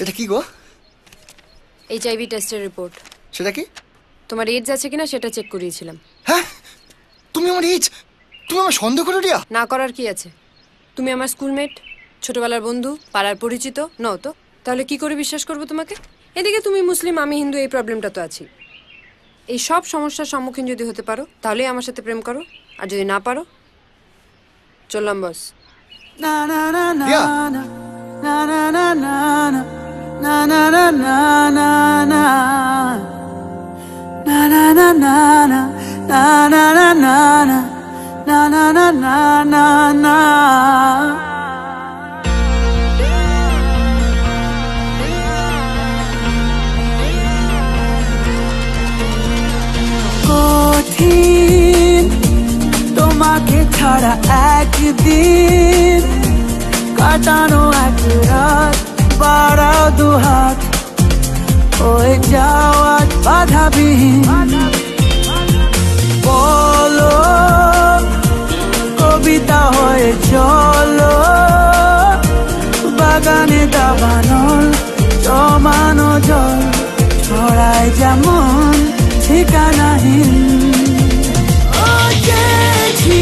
এটা কি গো? HIV টেস্টের রিপোর্ট। সেটা কি? তোমার এজ আছে কিনা সেটা চেক করিয়েছিলাম। হ্যাঁ, তুমি আমার এজ, তুমি আমার সন্দেহ করে রিয়া? না করার কি আছে? তুমি আমার স্কুলমেট, ছোটবেলার বন্ধু, পাড়ার পরিচিত নও তো? তাহলে কি করে বিশ্বাস করবো তোমাকে? এদিকে তুমি মুসলিম, আমি হিন্দু, এই প্রবলেমটা তো আছি। এই সব সমস্যার সম্মুখীন যদি হতে পারো তাহলেই আমার সাথে প্রেম করো, আর যদি না পারো চললাম বস। রিয়া, কঠিন তোমাকে ছাড়া একদিন কাটানো, এক রাত বাড়াও দুহাত হয়ে যাওয়া বাধাবিহীন। বলো কবিতা হয়ে চলো, বাগানে দাবানল জমানো জল ছড়ায় যেমন ঠিকানাহীন। চেয়েছি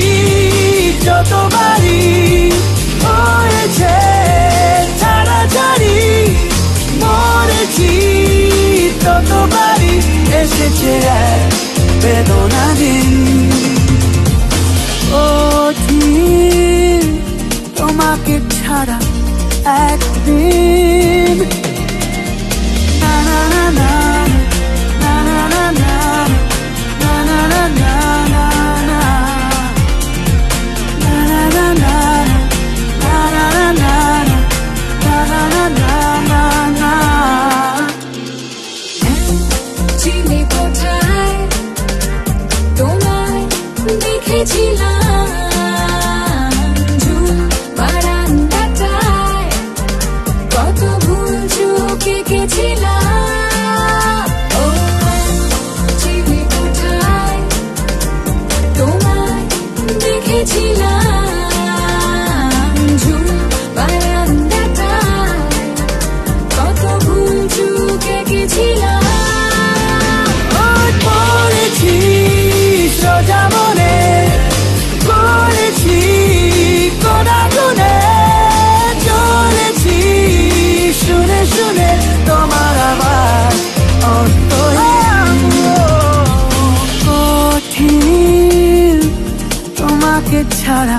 যতবারই হয়েছে ছাড়াছাড়ি, মরেছি ততবারই এসেছে এক বেদনাহীন। কঠিন তোমাকে ছাড়া একদিন। না না না না না না না না na na na na na na na na na na na na na. চিনি কোথায় তোমায় দেখেছিলাম, ঝুল বারান্দাটায় কত ভুল চোখে গেছিলাম। ও চিনি কোথায় তোমায় দেখেছিলাম, ঝুল বারান্দাটায় কত ভুল চোখে গেছিলাম। পড়েছি সোজা মনে, করেছি কোনাগুনে, চলেছি শুনে শুনে তোমার আওয়াজ অন্তহীন। কঠিন তোমাকে ছাড়া